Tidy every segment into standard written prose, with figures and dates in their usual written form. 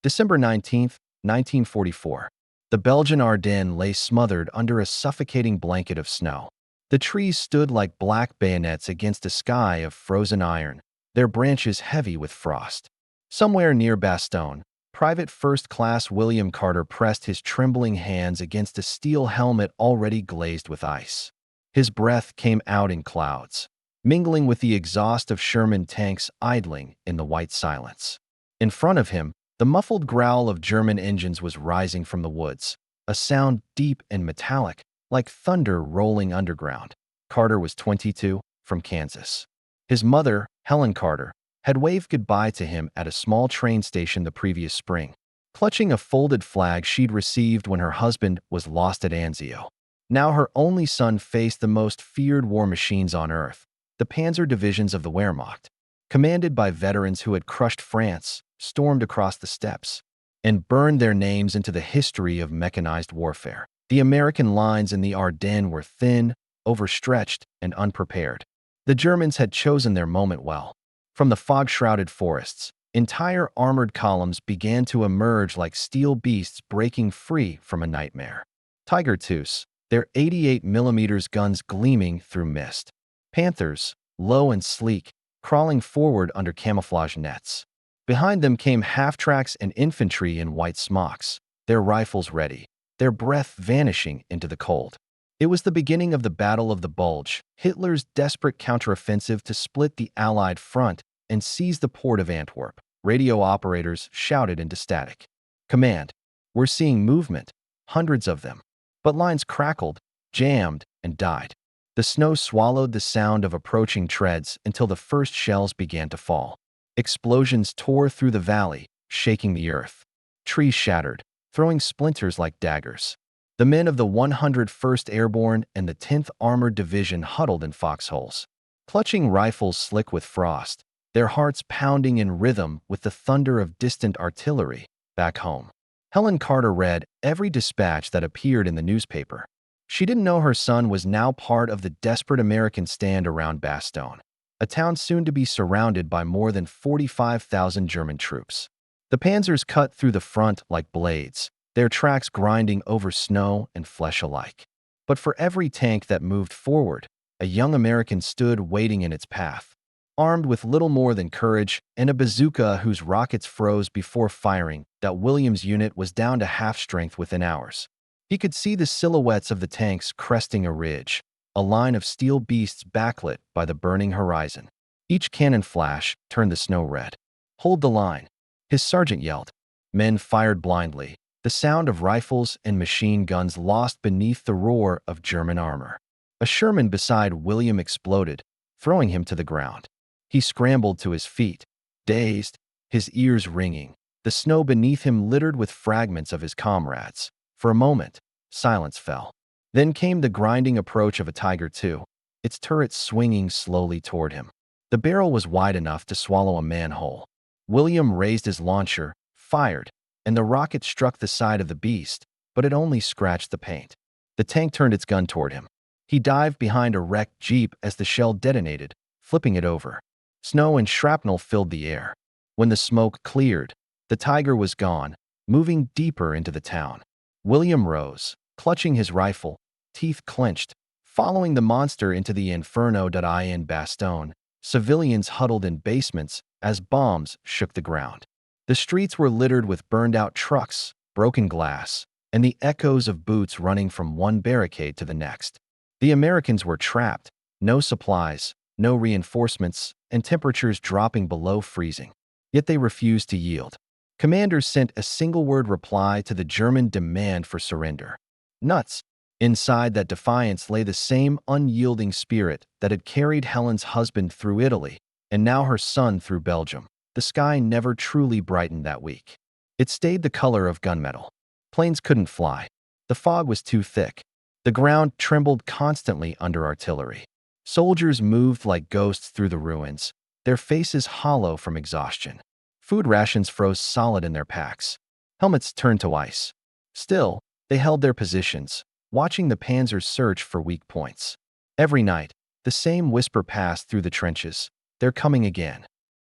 December 19th, 1944. The Belgian Ardennes lay smothered under a suffocating blanket of snow. The trees stood like black bayonets against a sky of frozen iron, their branches heavy with frost. Somewhere near Bastogne, Private First Class William Carter pressed his trembling hands against a steel helmet already glazed with ice. His breath came out in clouds, mingling with the exhaust of Sherman tanks idling in the white silence. In front of him, the muffled growl of German engines was rising from the woods, a sound deep and metallic, like thunder rolling underground. Carter was 22, from Kansas. His mother, Helen Carter, had waved goodbye to him at a small train station the previous spring, clutching a folded flag she'd received when her husband was lost at Anzio. Now her only son faced the most feared war machines on earth, the Panzer divisions of the Wehrmacht, commanded by veterans who had crushed France, stormed across the steppes, and burned their names into the history of mechanized warfare. The American lines in the Ardennes were thin, overstretched, and unprepared. The Germans had chosen their moment well. From the fog-shrouded forests, entire armored columns began to emerge like steel beasts breaking free from a nightmare. Tiger IIs, their 88mm guns gleaming through mist. Panthers, low and sleek, crawling forward under camouflage nets. Behind them came half-tracks and infantry in white smocks, their rifles ready, their breath vanishing into the cold. It was the beginning of the Battle of the Bulge, Hitler's desperate counteroffensive to split the Allied front and seize the port of Antwerp. Radio operators shouted into static. "Command, we're seeing movement, hundreds of them." But lines crackled, jammed, and died. The snow swallowed the sound of approaching treads until the first shells began to fall. Explosions tore through the valley, shaking the earth. Trees shattered, throwing splinters like daggers. The men of the 101st Airborne and the 10th Armored Division huddled in foxholes, clutching rifles slick with frost, their hearts pounding in rhythm with the thunder of distant artillery. Back home, Helen Carter read every dispatch that appeared in the newspaper. She didn't know her son was now part of the desperate American stand around Bastogne, a town soon to be surrounded by more than 45,000 German troops. The Panzers cut through the front like blades, their tracks grinding over snow and flesh alike. But for every tank that moved forward, a young American stood waiting in its path, armed with little more than courage and a bazooka whose rockets froze before firing. That Williams unit was down to half strength within hours. He could see the silhouettes of the tanks cresting a ridge, a line of steel beasts backlit by the burning horizon. Each cannon flash turned the snow red. "Hold the line," his sergeant yelled. Men fired blindly, the sound of rifles and machine guns lost beneath the roar of German armor. A Sherman beside William exploded, throwing him to the ground. He scrambled to his feet, dazed, his ears ringing, the snow beneath him littered with fragments of his comrades. For a moment, silence fell. Then came the grinding approach of a Tiger II, its turret swinging slowly toward him. The barrel was wide enough to swallow a man whole. William raised his launcher, fired, and the rocket struck the side of the beast, but it only scratched the paint. The tank turned its gun toward him. He dived behind a wrecked jeep as the shell detonated, flipping it over. Snow and shrapnel filled the air. When the smoke cleared, the Tiger was gone, moving deeper into the town. William rose, clutching his rifle, teeth clenched, following the monster into the Inferno.I in Bastogne. Civilians huddled in basements as bombs shook the ground. The streets were littered with burned-out trucks, broken glass, and the echoes of boots running from one barricade to the next. The Americans were trapped, no supplies, no reinforcements, and temperatures dropping below freezing. Yet they refused to yield. Commanders sent a single-word reply to the German demand for surrender. Nuts. Inside that defiance lay the same unyielding spirit that had carried Helen's husband through Italy, and now her son through Belgium. The sky never truly brightened that week. It stayed the color of gunmetal. Planes couldn't fly. The fog was too thick. The ground trembled constantly under artillery. Soldiers moved like ghosts through the ruins, their faces hollow from exhaustion. Food rations froze solid in their packs. Helmets turned to ice. Still, they held their positions, watching the Panzers search for weak points. Every night, the same whisper passed through the trenches. "They're coming again."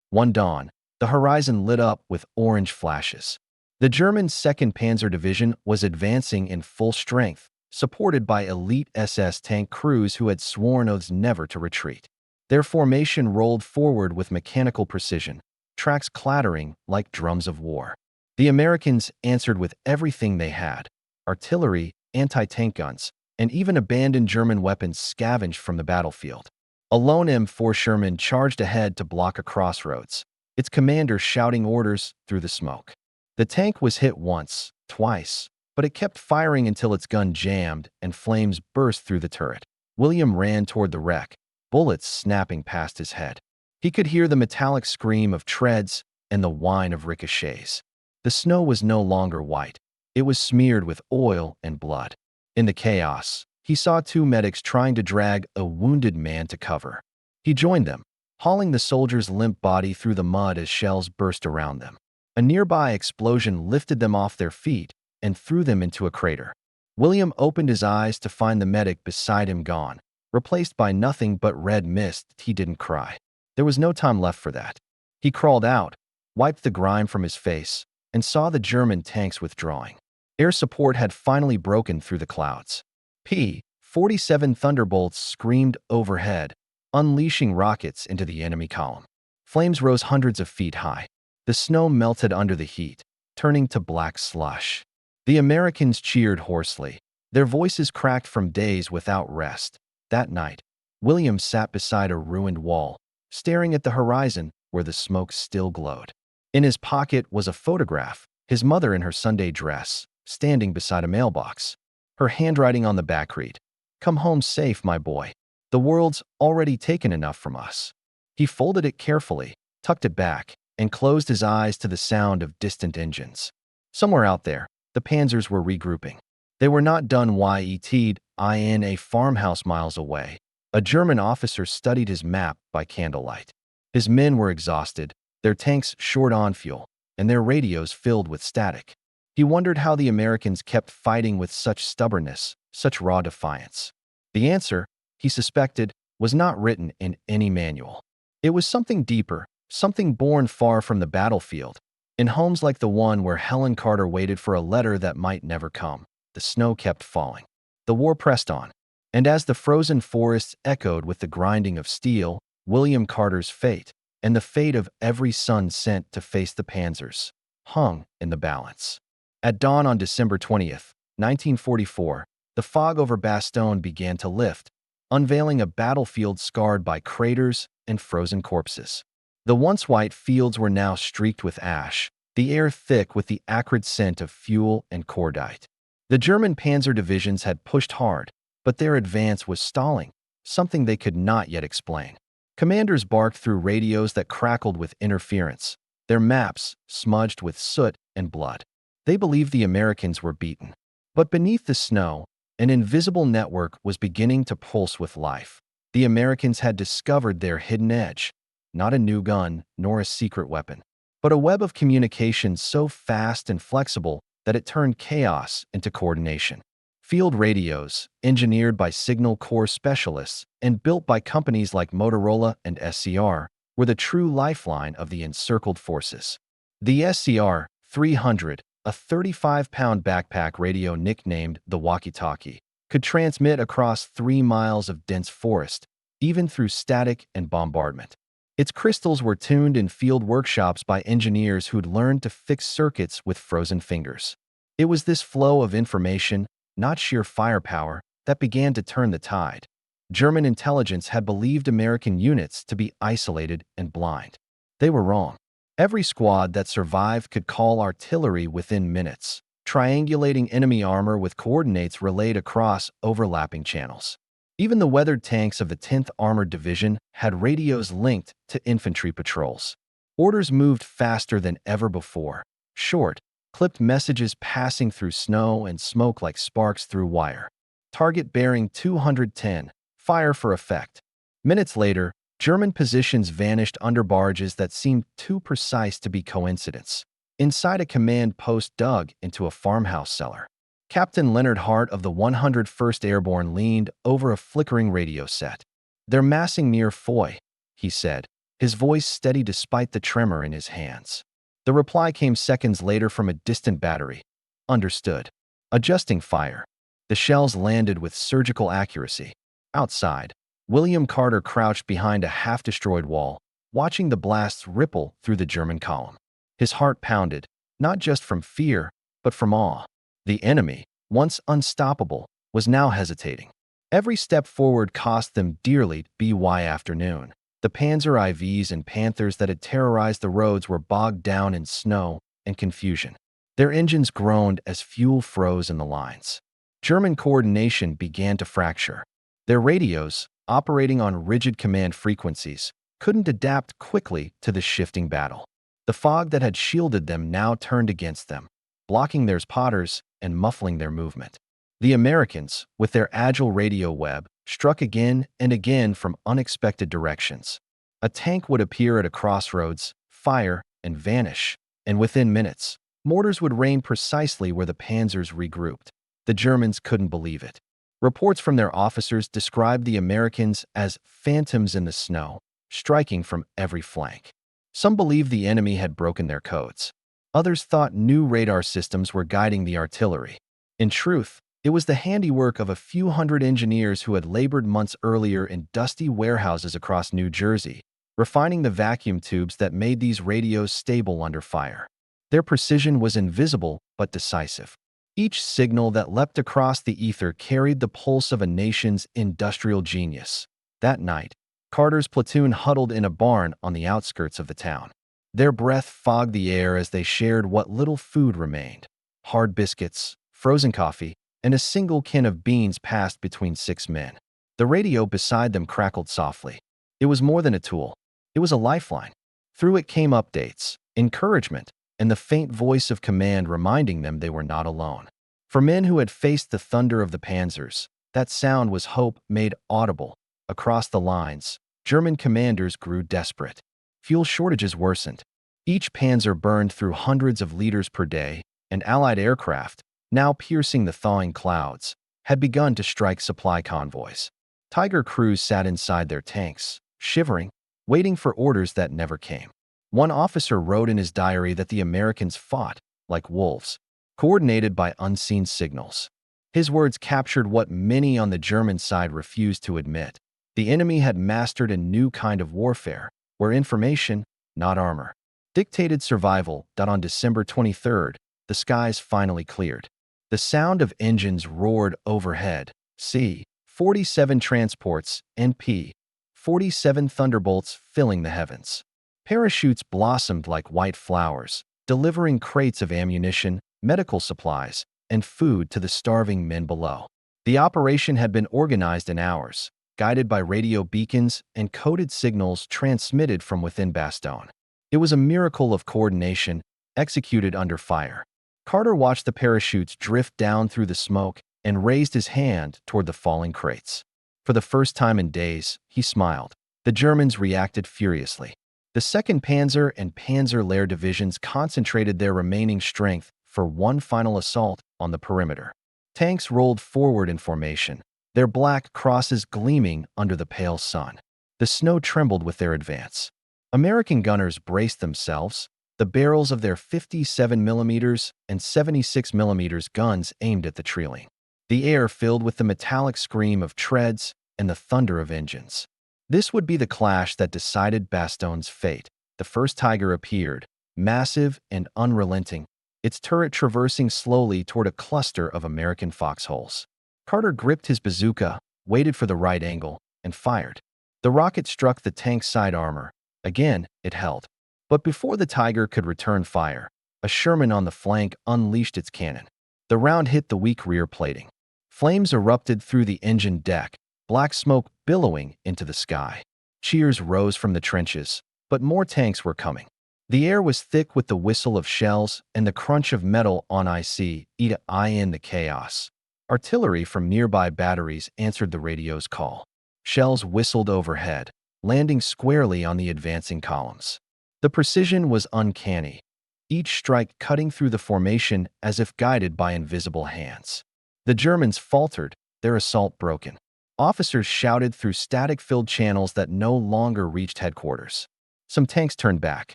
One dawn, the horizon lit up with orange flashes. The German 2nd Panzer Division was advancing in full strength, supported by elite SS tank crews who had sworn oaths never to retreat. Their formation rolled forward with mechanical precision, tracks clattering like drums of war. The Americans answered with everything they had: artillery, anti-tank guns, and even abandoned German weapons scavenged from the battlefield. A lone M4 Sherman charged ahead to block a crossroads, its commander shouting orders through the smoke. The tank was hit once, twice, but it kept firing until its gun jammed and flames burst through the turret. William ran toward the wreck, bullets snapping past his head. He could hear the metallic scream of treads and the whine of ricochets. The snow was no longer white. It was smeared with oil and blood. In the chaos, he saw two medics trying to drag a wounded man to cover. He joined them, hauling the soldier's limp body through the mud as shells burst around them. A nearby explosion lifted them off their feet and threw them into a crater. William opened his eyes to find the medic beside him gone, replaced by nothing but red mist. He didn't cry. There was no time left for that. He crawled out, wiped the grime from his face, and saw the German tanks withdrawing. Air support had finally broken through the clouds. P-47 Thunderbolts screamed overhead, unleashing rockets into the enemy column. Flames rose hundreds of feet high. The snow melted under the heat, turning to black slush. The Americans cheered hoarsely. Their voices cracked from days without rest. That night, William sat beside a ruined wall, staring at the horizon where the smoke still glowed. In his pocket was a photograph, his mother in her Sunday dress, standing beside a mailbox. Her handwriting on the back read, "Come home safe, my boy. The world's already taken enough from us." He folded it carefully, tucked it back, and closed his eyes to the sound of distant engines. Somewhere out there, the Panzers were regrouping. They were not done yet in a farmhouse miles away. A German officer studied his map by candlelight. His men were exhausted, their tanks short on fuel, and their radios filled with static. He wondered how the Americans kept fighting with such stubbornness, such raw defiance. The answer, he suspected, was not written in any manual. It was something deeper, something born far from the battlefield, in homes like the one where Helen Carter waited for a letter that might never come. The snow kept falling. The war pressed on, and as the frozen forests echoed with the grinding of steel, William Carter's fate, and the fate of every son sent to face the Panzers, hung in the balance. At dawn on December 20th, 1944, the fog over Bastogne began to lift, unveiling a battlefield scarred by craters and frozen corpses. The once white fields were now streaked with ash, the air thick with the acrid scent of fuel and cordite. The German Panzer divisions had pushed hard, but their advance was stalling, something they could not yet explain. Commanders barked through radios that crackled with interference, their maps smudged with soot and blood. They believed the Americans were beaten. But beneath the snow, an invisible network was beginning to pulse with life. The Americans had discovered their hidden edge, not a new gun nor a secret weapon, but a web of communication so fast and flexible that it turned chaos into coordination. Field radios, engineered by Signal Corps specialists and built by companies like Motorola and SCR, were the true lifeline of the encircled forces. The SCR 300, a 35-pound backpack radio nicknamed the walkie-talkie, could transmit across 3 miles of dense forest, even through static and bombardment. Its crystals were tuned in field workshops by engineers who'd learned to fix circuits with frozen fingers. It was this flow of information, not sheer firepower, that began to turn the tide. German intelligence had believed American units to be isolated and blind. They were wrong. Every squad that survived could call artillery within minutes, triangulating enemy armor with coordinates relayed across overlapping channels. Even the weathered tanks of the 10th Armored Division had radios linked to infantry patrols. Orders moved faster than ever before, short, clipped messages passing through snow and smoke like sparks through wire. Target bearing 210, fire for effect. Minutes later, German positions vanished under barges that seemed too precise to be coincidence. Inside a command post dug into a farmhouse cellar, Captain Leonard Hart of the 101st Airborne leaned over a flickering radio set. "They're massing near Foy," he said, his voice steady despite the tremor in his hands. The reply came seconds later from a distant battery. Understood. Adjusting fire. The shells landed with surgical accuracy. Outside, William Carter crouched behind a half-destroyed wall, watching the blasts ripple through the German column. His heart pounded, not just from fear, but from awe. The enemy, once unstoppable, was now hesitating. Every step forward cost them dearly. By afternoon, the Panzer IVs and Panthers that had terrorized the roads were bogged down in snow and confusion. Their engines groaned as fuel froze in the lines. German coordination began to fracture. Their radios, operating on rigid command frequencies, couldn't adapt quickly to the shifting battle. The fog that had shielded them now turned against them, blocking their spotters and muffling their movement. The Americans, with their agile radio web, struck again and again from unexpected directions. A tank would appear at a crossroads, fire, and vanish, and within minutes, mortars would rain precisely where the Panzers regrouped. The Germans couldn't believe it. Reports from their officers described the Americans as phantoms in the snow, striking from every flank. Some believed the enemy had broken their codes. Others thought new radar systems were guiding the artillery. In truth, it was the handiwork of a few hundred engineers who had labored months earlier in dusty warehouses across New Jersey, refining the vacuum tubes that made these radios stable under fire. Their precision was invisible but decisive. Each signal that leapt across the ether carried the pulse of a nation's industrial genius. That night, Carter's platoon huddled in a barn on the outskirts of the town. Their breath fogged the air as they shared what little food remained. Hard biscuits, frozen coffee, and a single can of beans passed between 6 men. The radio beside them crackled softly. It was more than a tool. It was a lifeline. Through it came updates, encouragement, and the faint voice of command reminding them they were not alone. For men who had faced the thunder of the Panzers, that sound was hope made audible. Across the lines, German commanders grew desperate. Fuel shortages worsened. Each Panzer burned through hundreds of liters per day, and Allied aircraft, now piercing the thawing clouds, had begun to strike supply convoys. Tiger crews sat inside their tanks, shivering, waiting for orders that never came. One officer wrote in his diary that the Americans fought like wolves, coordinated by unseen signals. His words captured what many on the German side refused to admit. The enemy had mastered a new kind of warfare, where information, not armor, dictated survival. On December 23rd, the skies finally cleared. The sound of engines roared overhead. C-47 transports, NP-47 thunderbolts filling the heavens. Parachutes blossomed like white flowers, delivering crates of ammunition, medical supplies, and food to the starving men below. The operation had been organized in hours, guided by radio beacons and coded signals transmitted from within Bastogne. It was a miracle of coordination, executed under fire. Carter watched the parachutes drift down through the smoke and raised his hand toward the falling crates. For the first time in days, he smiled. The Germans reacted furiously. The 2nd Panzer and Panzer Lehr divisions concentrated their remaining strength for one final assault on the perimeter. Tanks rolled forward in formation, their black crosses gleaming under the pale sun. The snow trembled with their advance. American gunners braced themselves, the barrels of their 57mm and 76mm guns aimed at the trailing. The air filled with the metallic scream of treads and the thunder of engines. This would be the clash that decided Bastogne's fate. The first Tiger appeared, massive and unrelenting, its turret traversing slowly toward a cluster of American foxholes. Carter gripped his bazooka, waited for the right angle, and fired. The rocket struck the tank's side armor. Again, it held. But before the Tiger could return fire, a Sherman on the flank unleashed its cannon. The round hit the weak rear plating. Flames erupted through the engine deck, black smoke billowing into the sky. Cheers rose from the trenches, but more tanks were coming. The air was thick with the whistle of shells and the crunch of metal on ice. In the chaos, artillery from nearby batteries answered the radio's call. Shells whistled overhead, landing squarely on the advancing columns. The precision was uncanny, each strike cutting through the formation as if guided by invisible hands. The Germans faltered, their assault broken. Officers shouted through static-filled channels that no longer reached headquarters. Some tanks turned back.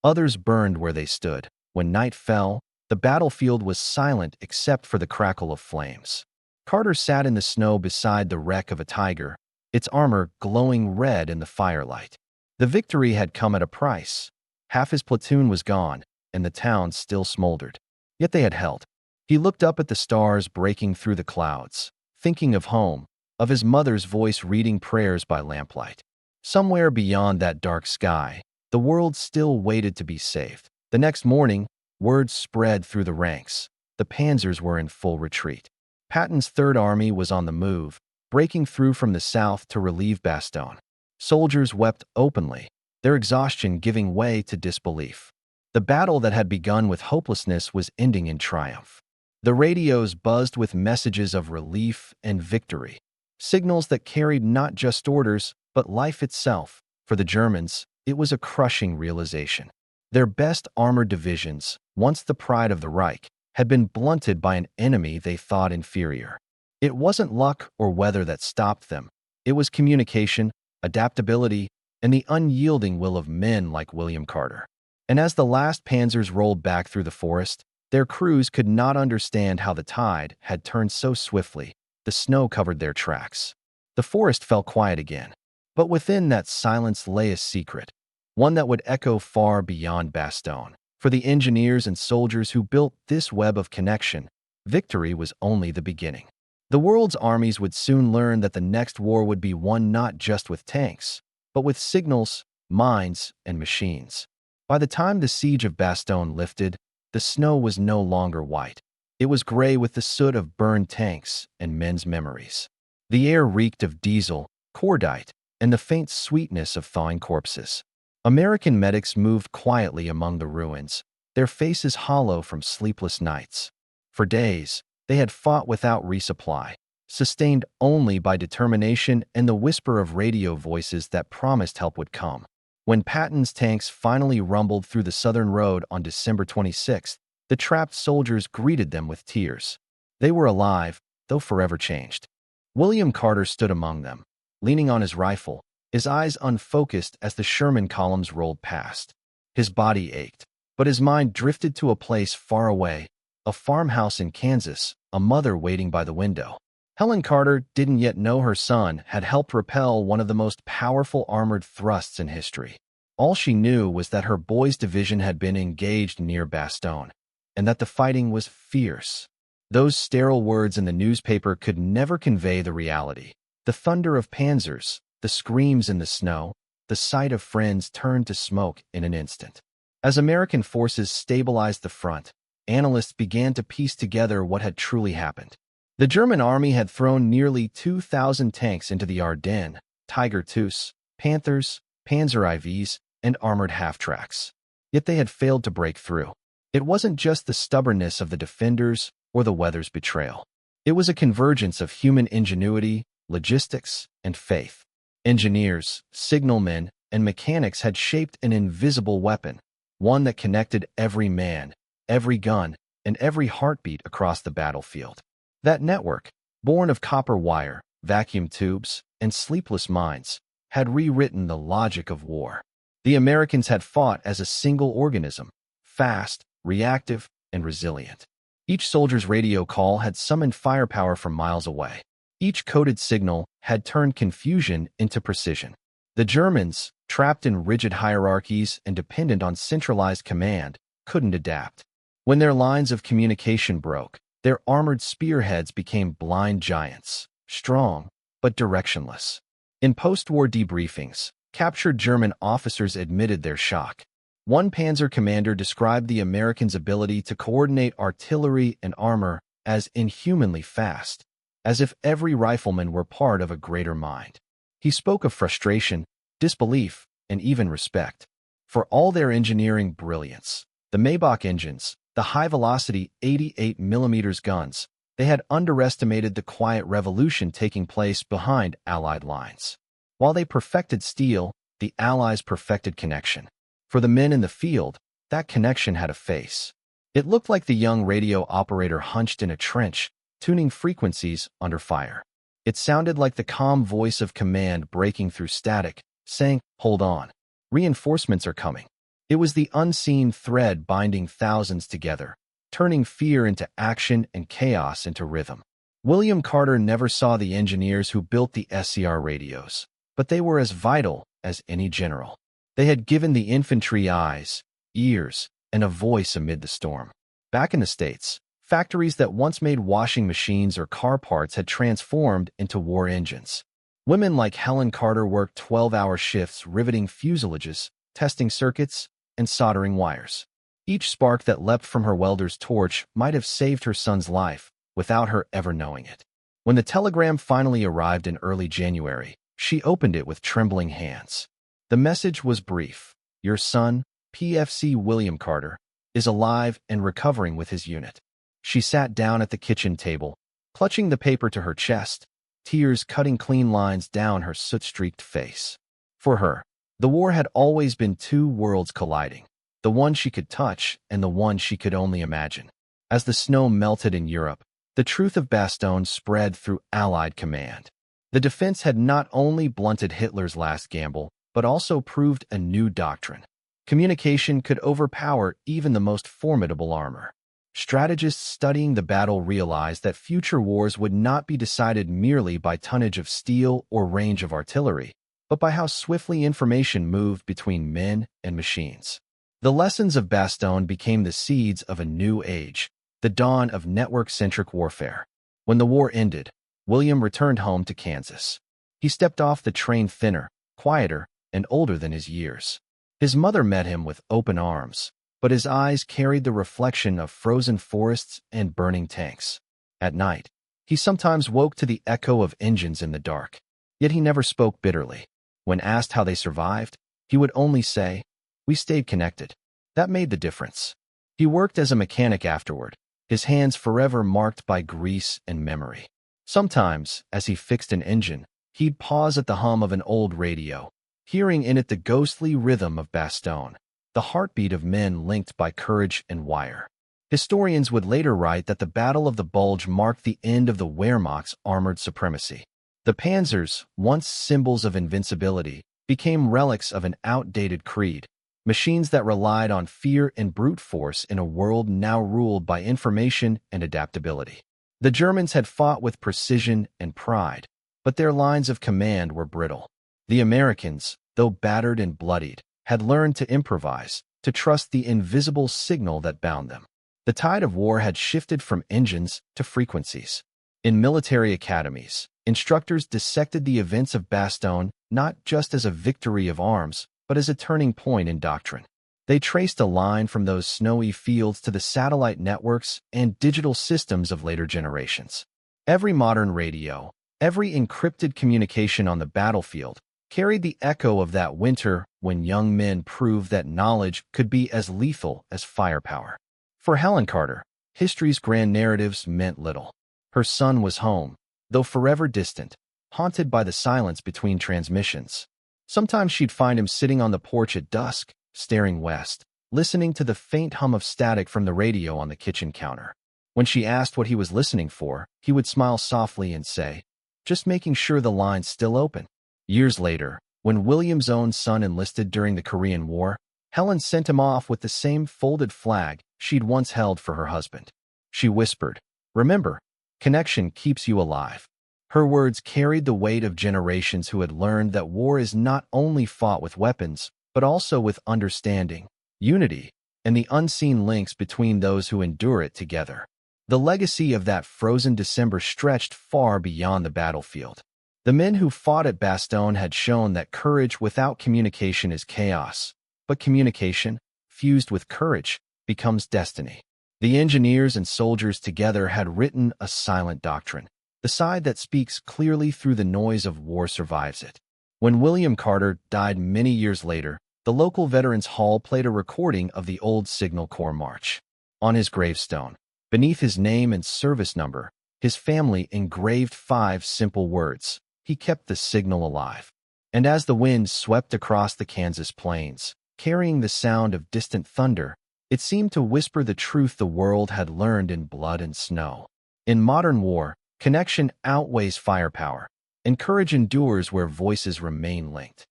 Others burned where they stood. When night fell, the battlefield was silent except for the crackle of flames. Carter sat in the snow beside the wreck of a Tiger, its armor glowing red in the firelight. The victory had come at a price. Half his platoon was gone, and the town still smoldered. Yet they had held. He looked up at the stars breaking through the clouds, thinking of home, of his mother's voice reading prayers by lamplight. Somewhere beyond that dark sky, the world still waited to be saved. The next morning, word spread through the ranks. The Panzers were in full retreat. Patton's Third Army was on the move, breaking through from the south to relieve Bastogne. Soldiers wept openly, their exhaustion giving way to disbelief. The battle that had begun with hopelessness was ending in triumph. The radios buzzed with messages of relief and victory, signals that carried not just orders, but life itself. For the Germans, it was a crushing realization. Their best armored divisions, once the pride of the Reich, had been blunted by an enemy they thought inferior. It wasn't luck or weather that stopped them. It was communication, adaptability, and the unyielding will of men like William Carter. And as the last panzers rolled back through the forest, their crews could not understand how the tide had turned so swiftly. The snow covered their tracks. The forest fell quiet again. But within that silence lay a secret, one that would echo far beyond Bastogne. For the engineers and soldiers who built this web of connection, victory was only the beginning. The world's armies would soon learn that the next war would be won not just with tanks, but with signals, mines, and machines. By the time the siege of Bastogne lifted, the snow was no longer white. It was gray with the soot of burned tanks and men's memories. The air reeked of diesel, cordite, and the faint sweetness of thawing corpses. American medics moved quietly among the ruins, their faces hollow from sleepless nights. For days, they had fought without resupply, sustained only by determination and the whisper of radio voices that promised help would come. When Patton's tanks finally rumbled through the southern road on December 26th, the trapped soldiers greeted them with tears. They were alive, though forever changed. William Carter stood among them, leaning on his rifle, his eyes unfocused as the Sherman columns rolled past. His body ached, but his mind drifted to a place far away, a farmhouse in Kansas, a mother waiting by the window. Helen Carter didn't yet know her son had helped repel one of the most powerful armored thrusts in history. All she knew was that her boy's division had been engaged near Bastogne, and that the fighting was fierce. Those sterile words in the newspaper could never convey the reality. The thunder of panzers, the screams in the snow, the sight of friends turned to smoke in an instant. As American forces stabilized the front, analysts began to piece together what had truly happened. The German army had thrown nearly 2,000 tanks into the Ardennes, Tiger IIs, Panthers, Panzer IVs, and armored half-tracks. Yet they had failed to break through. It wasn't just the stubbornness of the defenders or the weather's betrayal. It was a convergence of human ingenuity, logistics, and faith. Engineers, signalmen, and mechanics had shaped an invisible weapon, one that connected every man, every gun, and every heartbeat across the battlefield. That network, born of copper wire, vacuum tubes, and sleepless minds, had rewritten the logic of war. The Americans had fought as a single organism, fast, reactive, and resilient. Each soldier's radio call had summoned firepower from miles away. Each coded signal had turned confusion into precision. The Germans, trapped in rigid hierarchies and dependent on centralized command, couldn't adapt. When their lines of communication broke, their armored spearheads became blind giants, strong but directionless. In post-war debriefings, captured German officers admitted their shock. One panzer commander described the Americans' ability to coordinate artillery and armor as inhumanly fast, as if every rifleman were part of a greater mind. He spoke of frustration, disbelief, and even respect for all their engineering brilliance. The Maybach engines, the high-velocity 88mm guns, they had underestimated the quiet revolution taking place behind Allied lines. While they perfected steel, the Allies perfected connection. For the men in the field, that connection had a face. It looked like the young radio operator hunched in a trench, tuning frequencies under fire. It sounded like the calm voice of command breaking through static, saying, "Hold on. Reinforcements are coming." It was the unseen thread binding thousands together, turning fear into action and chaos into rhythm. William Carter never saw the engineers who built the SCR radios, but they were as vital as any general. They had given the infantry eyes, ears, and a voice amid the storm. Back in the States, factories that once made washing machines or car parts had transformed into war engines. Women like Helen Carter worked 12-hour shifts riveting fuselages, testing circuits, and soldering wires. Each spark that leapt from her welder's torch might have saved her son's life without her ever knowing it. When the telegram finally arrived in early January, she opened it with trembling hands. The message was brief. Your son, PFC William Carter, is alive and recovering with his unit. She sat down at the kitchen table, clutching the paper to her chest, tears cutting clean lines down her soot-streaked face. For her, the war had always been two worlds colliding, the one she could touch and the one she could only imagine. As the snow melted in Europe, the truth of Bastogne spread through Allied command. The defense had not only blunted Hitler's last gamble, but also proved a new doctrine. Communication could overpower even the most formidable armor. Strategists studying the battle realized that future wars would not be decided merely by tonnage of steel or range of artillery, but by how swiftly information moved between men and machines. The lessons of Bastogne became the seeds of a new age, the dawn of network-centric warfare. When the war ended, William returned home to Kansas. He stepped off the train thinner, quieter, and older than his years. His mother met him with open arms, but his eyes carried the reflection of frozen forests and burning tanks. At night, he sometimes woke to the echo of engines in the dark, yet he never spoke bitterly. When asked how they survived, he would only say, "We stayed connected." That made the difference. He worked as a mechanic afterward, his hands forever marked by grease and memory. Sometimes, as he fixed an engine, he'd pause at the hum of an old radio, hearing in it the ghostly rhythm of Bastogne, the heartbeat of men linked by courage and wire. Historians would later write that the Battle of the Bulge marked the end of the Wehrmacht's armored supremacy. The Panzers, once symbols of invincibility, became relics of an outdated creed, machines that relied on fear and brute force in a world now ruled by information and adaptability. The Germans had fought with precision and pride, but their lines of command were brittle. The Americans, though battered and bloodied, had learned to improvise, to trust the invisible signal that bound them. The tide of war had shifted from engines to frequencies. In military academies, instructors dissected the events of Bastogne not just as a victory of arms, but as a turning point in doctrine. They traced a line from those snowy fields to the satellite networks and digital systems of later generations. Every modern radio, every encrypted communication on the battlefield, carried the echo of that winter when young men proved that knowledge could be as lethal as firepower. For Helen Carter, history's grand narratives meant little. Her son was home, though forever distant, haunted by the silence between transmissions. Sometimes she'd find him sitting on the porch at dusk, staring west, listening to the faint hum of static from the radio on the kitchen counter. When she asked what he was listening for, he would smile softly and say, "Just making sure the line's still open." Years later, when William's own son enlisted during the Korean War, Helen sent him off with the same folded flag she'd once held for her husband. She whispered, "Remember, connection keeps you alive." Her words carried the weight of generations who had learned that war is not only fought with weapons, but also with understanding, unity, and the unseen links between those who endure it together. The legacy of that frozen December stretched far beyond the battlefield. The men who fought at Bastogne had shown that courage without communication is chaos, but communication, fused with courage, becomes destiny. The engineers and soldiers together had written a silent doctrine. The side that speaks clearly through the noise of war survives it. When William Carter died many years later, the local Veterans Hall played a recording of the old Signal Corps March. On his gravestone, beneath his name and service number, his family engraved 5 simple words: "He kept the signal alive." And as the wind swept across the Kansas plains, carrying the sound of distant thunder, it seemed to whisper the truth the world had learned in blood and snow. In modern war, connection outweighs firepower, and courage endures where voices remain linked.